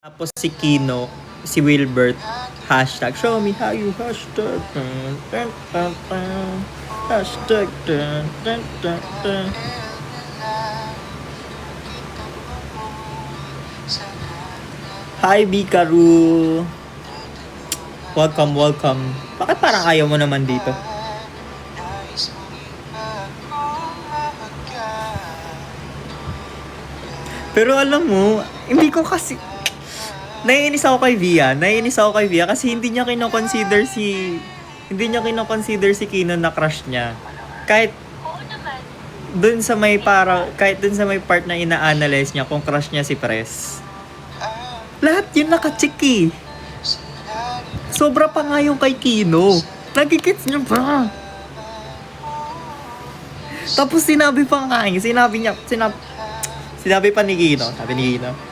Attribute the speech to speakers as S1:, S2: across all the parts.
S1: Tapos si Kino, si Wilbert, hashtag, show me how you hashtag, hashtag, Hi, Bikaru! Welcome, welcome. Bakit parang ayaw mo naman dito? Pero alam mo, hindi ko kasi... Naiinis ako kay Via kasi hindi niya kino-consider si Kino na crush niya. Kahit dun sa may part na ina-analyze niya kung crush niya si Pres. Lahat yun naka-check eh. Sobra pa nga yung kay Kino. Nagigits niya pa. Tapos sinabi pa ni Kino, sabi ni Kino,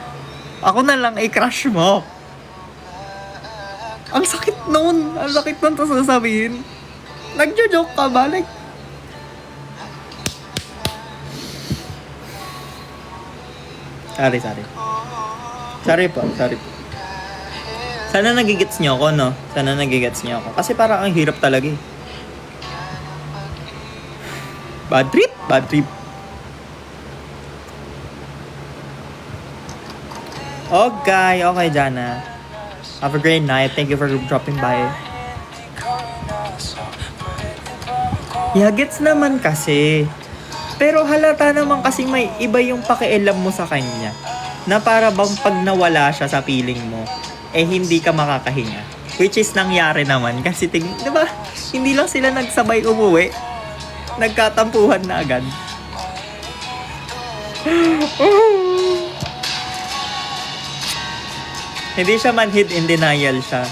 S1: ako na lang crush mo. Ang sakit nun. Ang sakit nun to sasabihin. Nagjo-joke ka ba? Like, Sorry po. Sana nagigets niyo ako, no? Kasi parang ang hirap talaga eh. Bad trip. Okay, Jana. Have a great night. Thank you for dropping by. Yeah, gets naman kasi. Pero halata naman kasi may iba yung pakialam mo sa kanya. Na para bang pag nawala siya sa feeling mo, hindi ka makakahinga. Which is nangyari naman. Kasi di ba, hindi lang sila nagsabay umuwi. Nagkatampuhan na agad. Hindi siya manhid, in denial siya.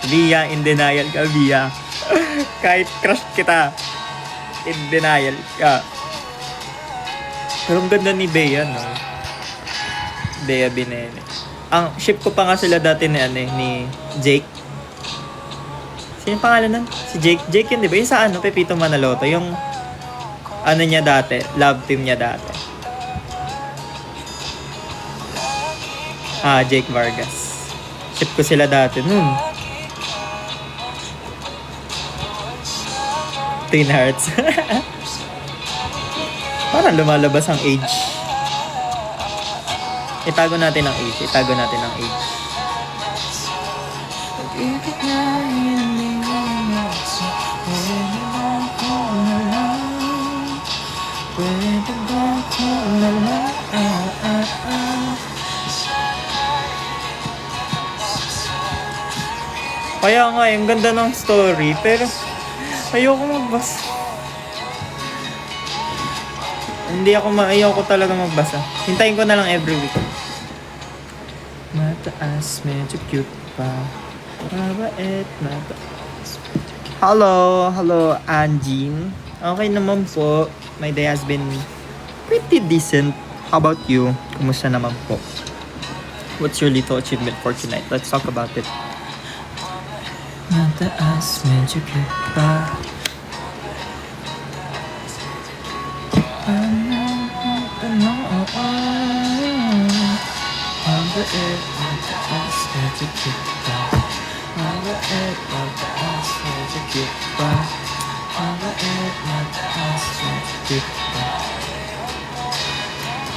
S1: Via, in denial ka, Via. Kahit crush kita, in denial ka. Pero ang ganda ni Bea, no? Bea Binene. Ang ship ko pa nga sila dati ni Jake. Sino pangalan nun? Si Jake. Jake yun, di ba? Yung sa Pepito Manaloto. Yung niya dati. Love team niya dati. Jake Vargas. Ship ko sila dati nun. Twin Hearts. Parang lumalabas ang age. Itago natin ang age. Kaya nga, yung ganda ng story, pero ayoko magbasa. Ayoko talaga magbasa. Hintayin ko na lang every week. Mataas, medyo cute pa. Mabait, mataas. Hello, Anjin. Okay naman po. My day has been pretty decent. How about you? Kumusta naman po? What's your little achievement for tonight? Let's talk about it. Mataas, medyo cute pa. Mataas, medyo cute pa.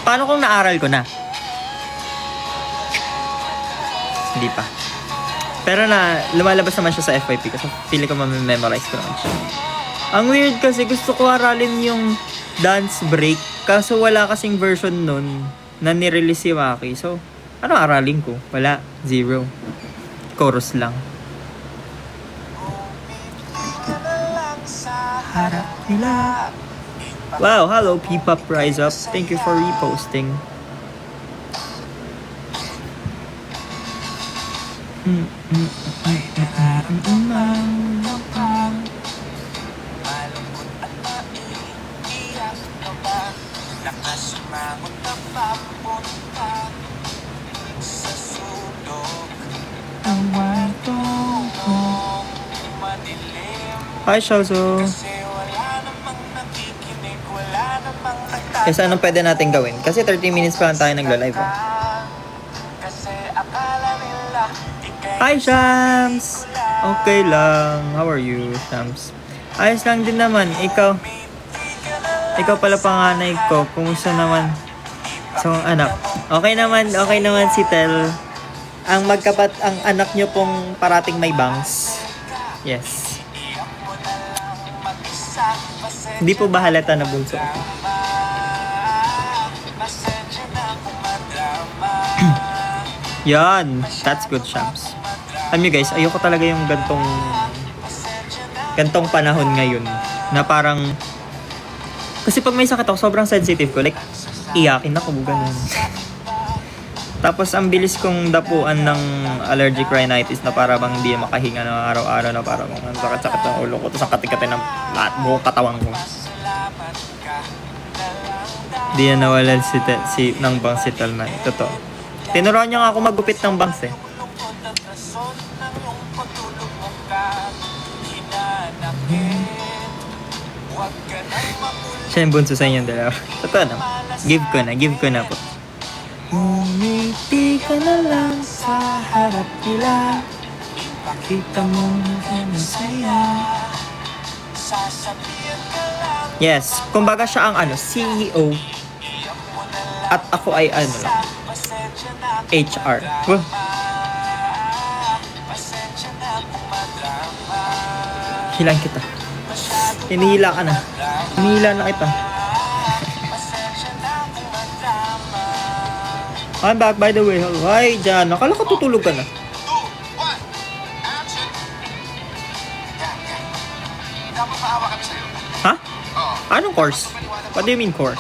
S1: Paano kung naaral ko na? Hindi pa. Pero lumalabas naman siya sa FYP kasi feeling ko mamememorize ko naman siya. Ang weird kasi gusto ko aralin yung dance break kaso wala kasing version nun na nirelease si Maki. So, ano aralin ko? Wala. 0. Chorus lang. Wow, hello P-Pop Rise Up. Thank you for reposting. Hi, Shozo. Anong pwede natin gawin? Kasi 30 minutes pa lang tayo nagla-live. Hi, Shams! Okay lang. How are you, Shams? Ayos lang din naman. Ikaw pala panganay ko. Kumusta naman? So, anak. Okay naman si Tel. Ang anak nyo pong parating may bangs. Yes. Hindi po ba halata na bunso? Yan. That's good, Shams. Alam nyo guys, ayoko talaga yung gantong panahon ngayon. Na parang, kasi pag may sakit ako, sobrang sensitive ko. Like, iyakin ako, ganun. Tapos, ang bilis kong dapuan ng allergic rhinitis na para bang hindi makahinga ng araw-araw na para bang sakit-sakit ng ulo ko. Tapos, ang katikati ng buong katawan ko. Di na nawalan ng bangs si Tel na. Totoo. Tinuruan niya nga ako magupit ng bangs eh. Siya yung bunso sa inyong dalawa. Totoo naman. Give ko na po. Umiti ka na lang sa harap nila. Ipakita mo na masaya. Yes, kumbaga siya ang CEO. At ako ay HR. Well, hilang kita. Hinihila ka na. Hinihila na kita. I'm back by the way. Hi, Jan. Akala ko tutulog ka na. Ha? Anong course? What do you mean course?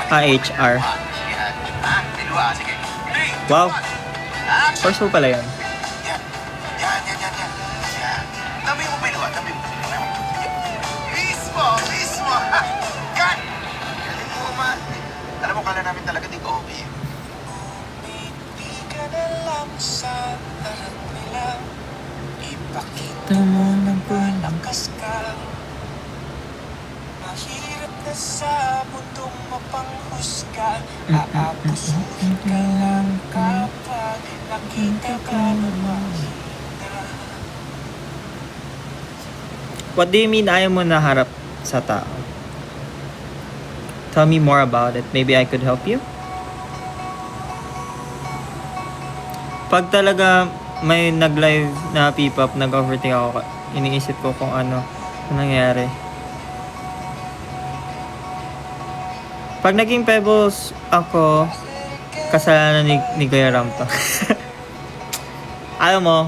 S1: HR. Wow. Course mo pala yan.
S2: Alam mo, kala namin talaga di ko okay.
S1: Ipakita mo ng
S2: Lakas ka. Mahirap na sa mundong mapanghusga. Aapusuhin ka lang kapag nakita ka naman.
S1: What do you mean ayaw mo na harap sa tao? Tell me more about it. Maybe I could help you? Pag talaga may nag-live na P-pop, nag-overthink ako, iniisip ko kung ano nangyari. Pag naging Pebbles ako, kasalanan ni Kuya Ram to. Alam mo,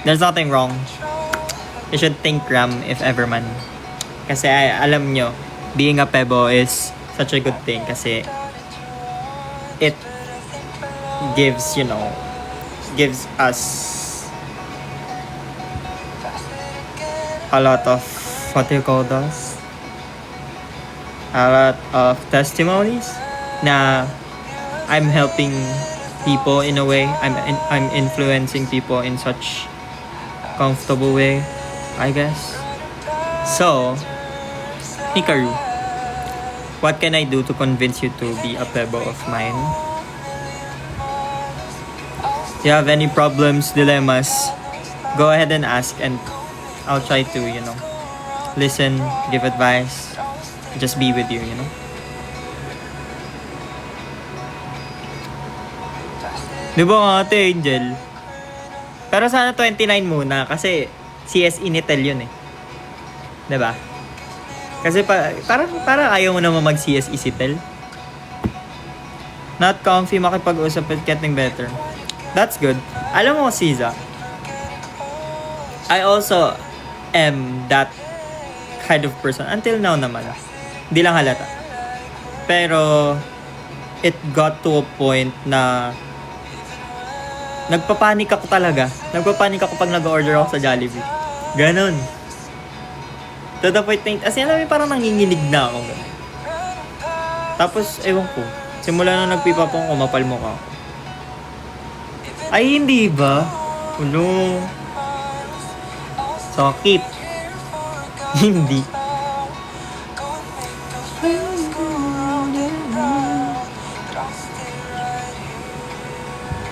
S1: there's nothing wrong. You should thank Ram if ever man. Kasi alam nyo, being a Pebo is such a good thing kasi it gives, gives us a lot of, what do you call those? A lot of testimonies na I'm helping people in a way. I'm influencing people in such comfortable way, I guess. So, Hikaru, what can I do to convince you to be a Pebo of mine? If you have any problems, dilemmas, go ahead and ask and I'll try to, listen, give advice, just be with you, Di ba nga, Ate Angel? Pero sana 29 muna kasi CSE ni Tel yun eh. Di ba? Kasi parang ayaw mo naman mag-CSE si Tel. Not comfy, makipag-usap at getting better. That's good. Alam mo, Siza, I also am that kind of person. Until now naman. Hindi lang halata. Pero, it got to a point na nagpapanik ako talaga. Nagpapanik ako pag nag-order ako sa Jollibee. Ganon. To the point na, as in, alam mo, parang nanginginig na ako. Tapos, ewan ko. Simula na nagpipapong kumapal mo ka. Ay, hindi ba? Ulo. Sakit. Hindi.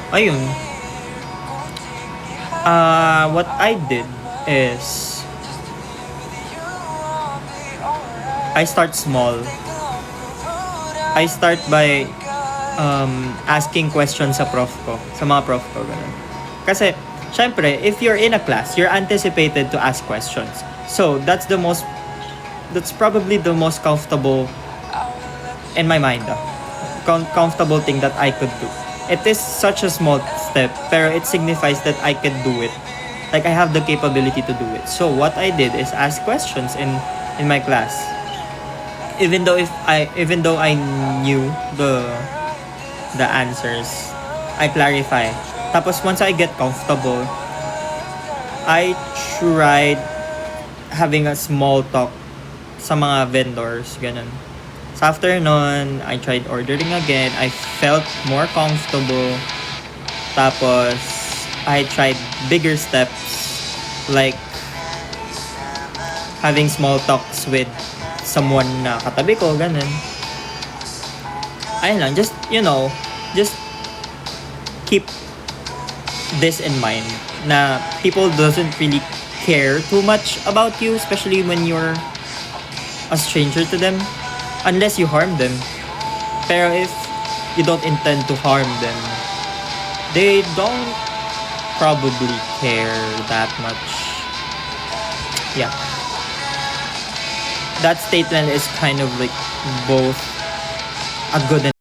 S1: Ayun. What I did is I start small. I start by asking questions sa prof ko, sa mga prof ko, ganun. Kasi, syempre, if you're in a class, you're anticipated to ask questions. So, that's probably the most comfortable, in my mind, comfortable thing that I could do. It is such a small step, pero it signifies that I could do it. Like, I have the capability to do it. So, what I did is ask questions in my class. Even though I knew the answers, I clarify. Tapos once I get comfortable, I tried having a small talk sa mga vendors, ganun. So after nun, I tried ordering again. I felt more comfortable. Tapos I tried bigger steps, like having small talks with someone na katabi ko, ganun. Ayun lang, just keep this in mind na people doesn't really care too much about you, especially when you're a stranger to them, unless you harm them. Pero if you don't intend to harm them, they don't probably care that much. Yeah. That statement is kind of like both a good and